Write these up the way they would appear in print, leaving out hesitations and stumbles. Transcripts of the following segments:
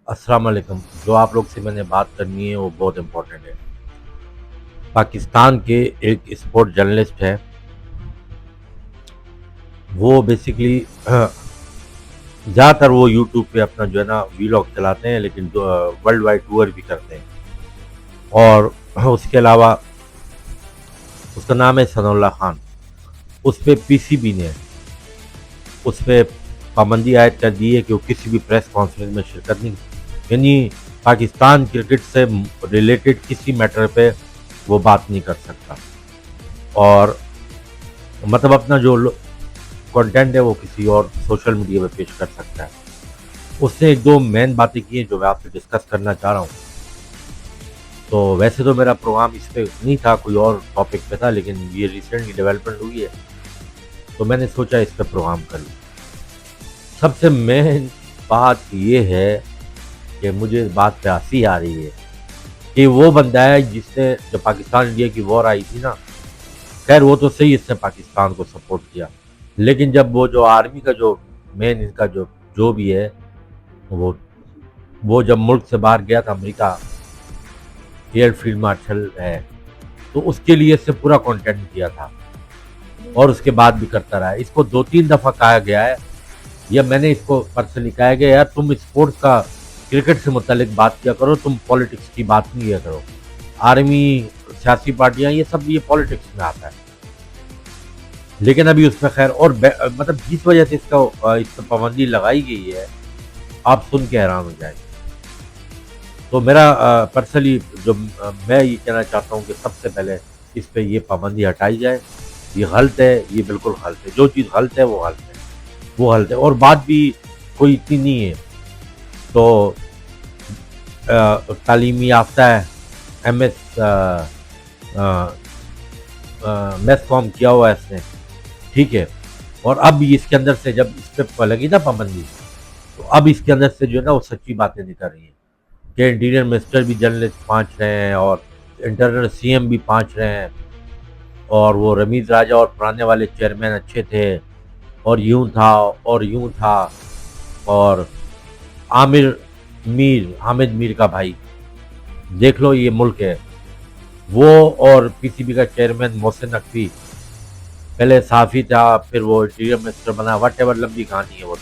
अस्सलाम वालेकुम। जो आप लोग से मैंने बात करनी है वो बहुत इम्पोर्टेंट है। पाकिस्तान के एक स्पोर्ट जर्नलिस्ट है, वो बेसिकली ज़्यादातर वो यूट्यूब पे अपना जो है ना वीलॉग चलाते हैं, लेकिन वर्ल्ड वाइड टूर भी करते हैं। और उसके अलावा उसका नाम है सनाउल्लाह खान। उस पर पीसीबी ने उस पर पाबंदी आयद कर दी है कि वो किसी भी प्रेस कॉन्फ्रेंस में शिरकत नहीं, यानी पाकिस्तान क्रिकेट से रिलेटेड किसी मैटर पे वो बात नहीं कर सकता। और मतलब अपना जो कंटेंट है वो किसी और सोशल मीडिया पे पेश कर सकता है। उसने एक दो मेन बातें की हैं जो मैं आपसे डिस्कस करना चाह रहा हूँ। तो वैसे तो मेरा प्रोग्राम इस पे नहीं था, कोई और टॉपिक पे था, लेकिन ये रिसेंटली डेवलपमेंट हुई है तो मैंने सोचा इस पे प्रोग्राम कर लूँ। सबसे मेन बात ये है कि मुझे इस बात पे हंसी आ रही है कि वो बंदा है जिसने जब पाकिस्तान इंडिया की वॉर आई थी ना, खैर वो तो सही, इसने पाकिस्तान को सपोर्ट किया, लेकिन जब वो जो आर्मी का जो मेन इनका जो भी है, वो वो जब मुल्क से बाहर गया था, अमेरिका, एयर फील्ड मार्शल है, तो उसके लिए इससे पूरा कंटेंट किया था और उसके बाद भी करता रहा है। इसको 2-3 दफ़ा कहा गया है, या मैंने इसको पर्सनली कहा है कि यार तुम स्पोर्ट्स का क्रिकेट से मुतालिक बात किया करो, तुम पॉलिटिक्स की बात नहीं किया करो। आर्मी, सियासी पार्टियां, ये सब ये पॉलिटिक्स में आता है। लेकिन अभी उसमें खैर और मतलब जिस वजह से इस पर पाबंदी लगाई गई है, आप सुन के हैरान हो जाएंगे। तो मेरा पर्सनली जो मैं ये कहना चाहता हूँ कि सबसे पहले इस पे ये पाबंदी हटाई जाए। ये गलत है, ये बिल्कुल गलत है। जो चीज़ गलत है वो गलत है, वो गलत है। और बात भी कोई इतनी नहीं है। तो तालीमी याफ्ता है, MS मैथ कॉम किया हुआ है इसने, ठीक है। और अब इसके अंदर से जब इस पे लगी ना पाबंदी, तो अब इसके अंदर से जो है ना वो सच्ची बातें निकल रही हैं कि इंटीरियर मिनिस्टर भी जर्नलिस्ट पाँच रहे हैं और इंटरनल CM भी पाँच रहे हैं, और वो रमीज राजा और पुराने वाले चेयरमैन अच्छे थे, और यूं था और यूं था। और हामिद मीर का भाई, देख लो ये मुल्क है। वो और PCB का चेयरमैन मोहसिन नकवी, पहले साफी था, फिर वो इंटीरियर मिनिस्टर बना, वट एवर, लंबी कहानी है वो।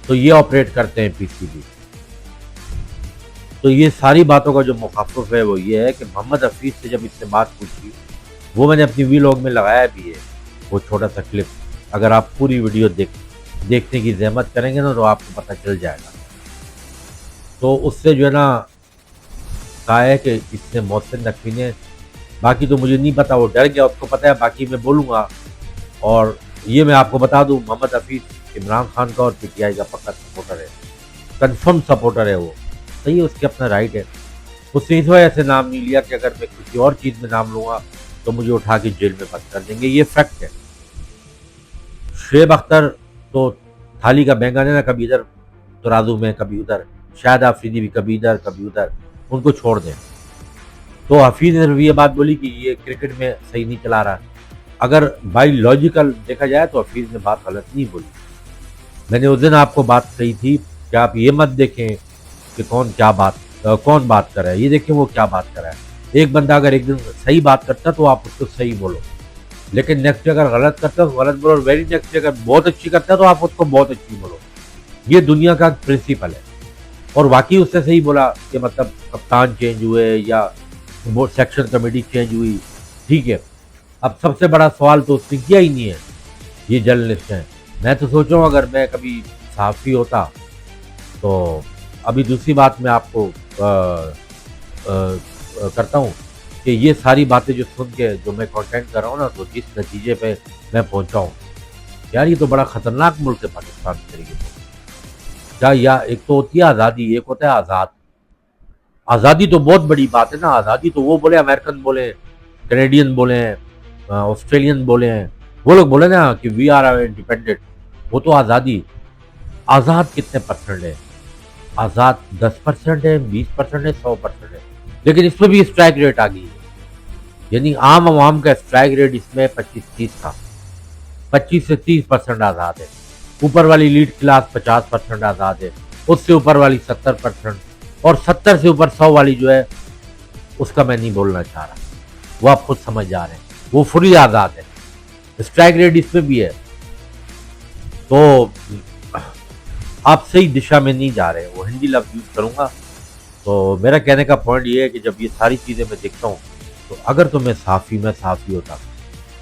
तो ये ऑपरेट करते हैं PCB। तो ये सारी बातों का जो मुखाफिफ है वो ये है कि मोहम्मद हफीज़ से जब इससे बात पूछी, वो मैंने अपनी वीलॉग में लगाया भी है, वो छोटा सा क्लिप। अगर आप पूरी वीडियो देखने की जहमत करेंगे ना तो आपको पता चल जाएगा। तो उससे जो है ना कहा है कि इसने मोहसिन नकवी ने, बाकी तो मुझे नहीं पता, वो डर गया, उसको पता है, बाकी मैं बोलूँगा। और ये मैं आपको बता दूँ, मोहम्मद हफीज़ इमरान खान का और PTI का पक्का सपोर्टर है, कन्फर्म सपोर्टर है वो। सही है, उसके अपना राइट है। उसने इस वजह से नाम नहीं लिया कि अगर मैं किसी और चीज़ में नाम लूँगा तो मुझे उठा के जेल में बंद कर देंगे, ये फैक्ट है। शुएब अख्तर तो थाली का बैंगन है ना, कभी इधर तराजू में कभी उधर। शाहिद आफरीदी भी कभी इधर कभी उधर, उनको छोड़ दें। तो हफीज़ ने भी ये बात बोली कि ये क्रिकेट में सही नहीं चला रहा। अगर बाई लॉजिकल देखा जाए तो हफीज़ ने बात गलत नहीं बोली। मैंने उस दिन आपको बात कही थी कि आप ये मत देखें कि कौन बात कर रहा है, ये देखें वो क्या बात कर रहा है। एक बंदा अगर एक दिन सही बात करता है तो आप उसको सही बोलो, लेकिन नेक्स्ट डे अगर गलत करता है तो गलत बोलो, और वेरी नेक्स्ट डे अगर बहुत अच्छी करता है तो आप उसको बहुत अच्छी बोलो। ये दुनिया का प्रिंसिपल है। और वाकई उससे सही बोला कि मतलब कप्तान चेंज हुए या वो सेक्शन कमेटी चेंज हुई, ठीक है। अब सबसे बड़ा सवाल तो उसने किया ही नहीं है, ये जर्नलिस्ट हैं। मैं तो सोच रहा हूँ अगर मैं कभी सहाफ़ी होता तो अभी दूसरी बात मैं आपको करता हूँ कि ये सारी बातें जो सुन के जो मैं कंटेंट कर रहा हूँ ना, तो जिस नतीजे पे मैं पहुँचा हूँ, यार ये तो बड़ा ख़तरनाक मुल्क है पाकिस्तान के तरीके से। क्या, या एक तो होती है आज़ादी, एक होता है आज़ाद। आज़ादी तो बहुत बड़ी बात है ना। आज़ादी तो वो बोले, अमेरिकन बोले, कैनेडियन बोले, ऑस्ट्रेलियन बोले हैं, वो लोग बोले ना कि वी आर इंडिपेंडेंट, वो तो आज़ादी। आज़ाद कितने परसेंट है? आज़ाद 10% है, 20% है, 100% है। लेकिन इसमें भी स्ट्राइक रेट आ गई है, यानी आम आवाम का स्ट्राइक रेट इसमें 25-30 था। 25 से 30% आज़ाद है। ऊपर वाली लीड क्लास 50% आज़ाद है। उससे ऊपर वाली 70%, और 70 से ऊपर 100 वाली जो है उसका मैं नहीं बोलना चाह रहा। वो आप खुद समझ जा रहे हैं, वो फुली आजाद है, स्ट्राइक रेट इसमें भी है। तो आप सही दिशा में नहीं जा रहे। वो हिंदी लफ्ज यूज करूंगा। तो मेरा कहने का पॉइंट ये है कि जब ये सारी चीजें मैं देखता हूँ, तो अगर तो मैं साफी होता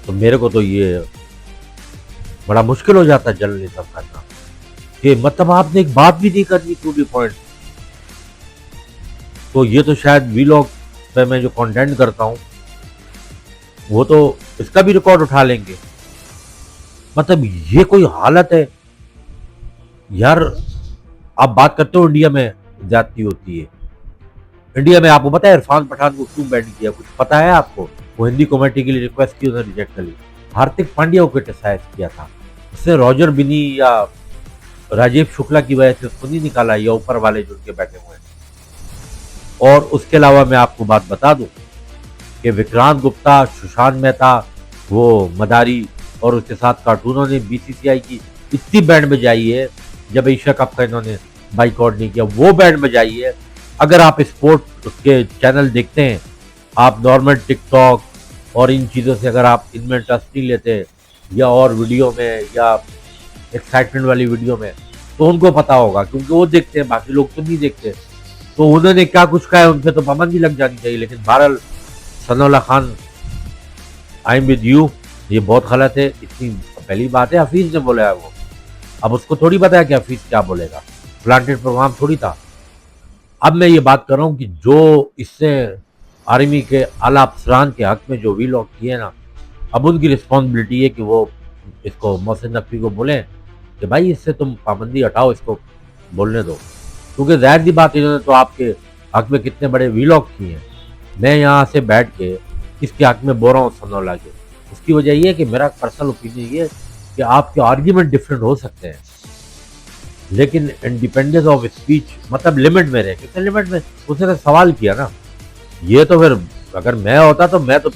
तो मेरे को तो ये बड़ा मुश्किल हो जाता जर्नलिज्म करना, कि मतलब आपने एक बात भी नहीं करनी टू दी पॉइंट। तो ये तो शायद वीलॉग पे मैं जो कंटेंट करता हूँ वो तो इसका भी रिकॉर्ड उठा लेंगे। मतलब ये कोई हालत है यार। आप बात करते हो इंडिया में ज्यादती होती है। इंडिया में आपको पता है इरफान पठान को क्यों बैन किया? कुछ पता है आपको? वो हिंदी कमेटी के लिए रिक्वेस्ट की, उन्होंने रिजेक्ट कर ली। हार्दिक पांड्या को क्रिटिसाइज किया था, उसने रॉजर बिनी या राजीव शुक्ला की वजह से उसको नहीं निकाला, या ऊपर वाले जो उनके बैठे हुए हैं। और उसके अलावा मैं आपको बात बता दूं कि विक्रांत गुप्ता, सुशांत मेहता, वो मदारी और उसके साथ कार्टूनों ने बीसीसीआई की इतनी बैंड बजाई है जब एशिया कप का इन्होंने बाइकआउट नहीं किया, वो बैंड बजाई है। अगर आप स्पोर्ट के चैनल देखते हैं, आप नॉर्मल टिकटॉक और इन चीज़ों से अगर आप इनमें इंटरेस्ट नहीं लेते, या और वीडियो में या एक्साइटमेंट वाली वीडियो में, तो उनको पता होगा, क्योंकि वो देखते हैं, बाकी लोग तो नहीं देखते। तो उन्होंने क्या कुछ कहा है, उन पर तो पाबंदी लग जानी चाहिए। लेकिन बहरहाल Sanaullah Khan, I am with you, ये बहुत गलत है। इतनी पहली बात है हफीज ने बोला है वो, अब उसको थोड़ी पता है कि हफीज क्या बोलेगा, प्लांटेड प्रोग्राम थोड़ी था। अब मैं ये बात कर रहा हूँ कि जो इससे आर्मी के आला अफसरान के हक में जो वीलॉग किए ना, अब उनकी रिस्पॉन्सिबिलिटी है कि वो इसको मोहसिन नकवी को बोलें कि भाई इससे तुम पाबंदी हटाओ, इसको बोलने दो। क्योंकि जाहिर सी बात, इन्होंने तो आपके हक में कितने बड़े वीलॉग किए हैं। मैं यहाँ से बैठ के इसके हक में बोल रहा हूँ सनाउल्लाह के। उसकी वजह ये है कि मेरा पर्सनल ओपिनियन ये है कि आपके आर्ग्यूमेंट डिफरेंट हो सकते हैं, लेकिन इंडिपेंडेंस ऑफ स्पीच मतलब लिमिट में रहे। कितने लिमिट में? उसने तो सवाल किया ना। ये तो फिर अगर मैं होता तो मैं तो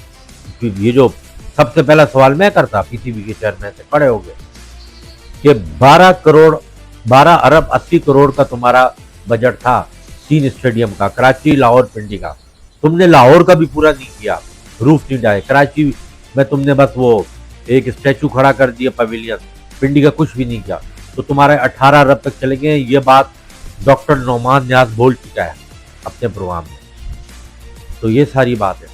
ये जो सबसे पहला सवाल मैं करता पीसीबी के चेयरमैन से खड़े हो गए कि 12 अरब 80 करोड़ का तुम्हारा बजट था 3 स्टेडियम का, कराची, लाहौर, पिंडी का। तुमने लाहौर का भी पूरा नहीं किया, रूफ नहीं डाले। कराची में तुमने बस वो एक स्टैचू खड़ा कर दिया, पवेलियन। पिंडी का कुछ भी नहीं किया। तो तुम्हारे 18 अरब तक चले गए। ये बात डॉक्टर नौमान न्याज बोल चुका है अपने प्रोग्राम में। तो ये सारी बात है।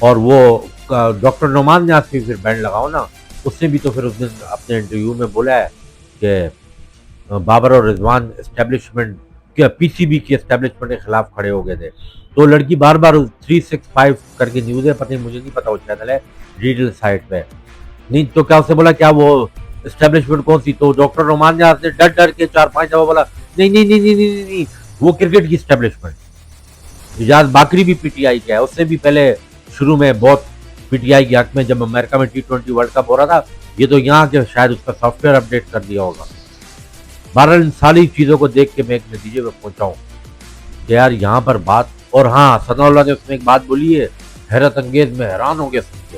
और वो डॉक्टर नौमान न्याज पे फिर बैंड लगाओ ना, उसने भी तो फिर उस दिन अपने इंटरव्यू में बोला है कि बाबर और रिजवान एस्टेब्लिशमेंट के पीसीबी की एस्टेब्लिशमेंट के खिलाफ खड़े हो गए थे। तो लड़की बार बार 365 करके न्यूज़ है, पता नहीं, मुझे नहीं पता, वो चैनल है डिजिटल साइट पे नहीं। तो क्या उसने बोला क्या वो एस्टेब्लिशमेंट कौन सी? तो डॉक्टर नौमान न्याज ने डर डर के 4-5 दफा बोला नहीं नहीं नहीं नहीं नहीं नहीं, वो क्रिकेट की एस्टेब्लिशमेंट। इजाज बाकरी भी पीटीआई का है, उसने भी पहले शुरू में बहुत पीटीआई के हक में, जब अमेरिका में T20 वर्ल्ड कप हो रहा था, ये तो यहाँ के शायद उसका सॉफ्टवेयर अपडेट कर दिया होगा। बहरहाल इन सारी चीज़ों को देख के मैं एक नतीजे पर पहुंचा हूँ कि यार यहाँ पर बात। और हाँ, सनाउल्लाह ने उसमें एक बात बोली है हैरत अंगेज, में हैरान हो गया सुन के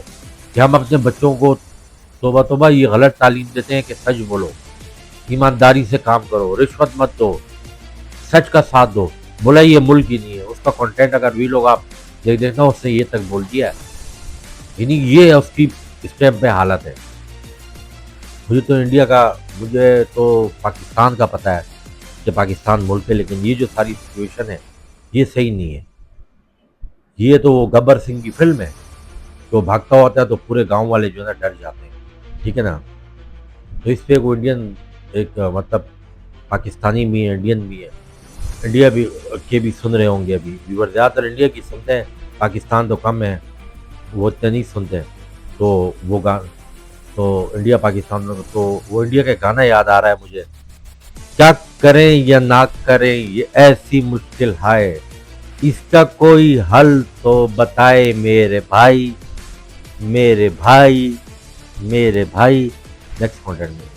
कि हम अपने बच्चों को तोबा तोबा ये गलत तालीम देते हैं कि सच बोलो, ईमानदारी से काम करो, रिश्वत मत दो, सच का साथ दो। बोला ये मुल्क ही नहीं है। उसका कंटेंट अगर भी लोग आप देख देखना, उसने ये तक बोल दिया है। यानी ये उसकी स्टेप पे हालत है। मुझे तो पाकिस्तान का पता है कि पाकिस्तान मुल्क है, लेकिन ये जो सारी सिचुएशन है ये सही नहीं है। ये तो वो गब्बर सिंह की फिल्म है, तो भागता होता है तो पूरे गांव वाले जो है ना डर जाते हैं, ठीक है ना। तो इस पर इंडियन एक मतलब पाकिस्तानी भी है, इंडियन भी है, इंडिया भी के भी सुन रहे होंगे अभी व्यूअर। ज़्यादातर इंडिया की सुनते हैं, पाकिस्तान तो कम है, वो इतने नहीं सुनते हैं। तो इंडिया पाकिस्तान में तो वो इंडिया का गाना याद आ रहा है मुझे, क्या करें या ना करें ये ऐसी मुश्किल है, इसका कोई हल तो बताए मेरे भाई, मेरे भाई, मेरे भाई। नेक्स्ट कंटेंट में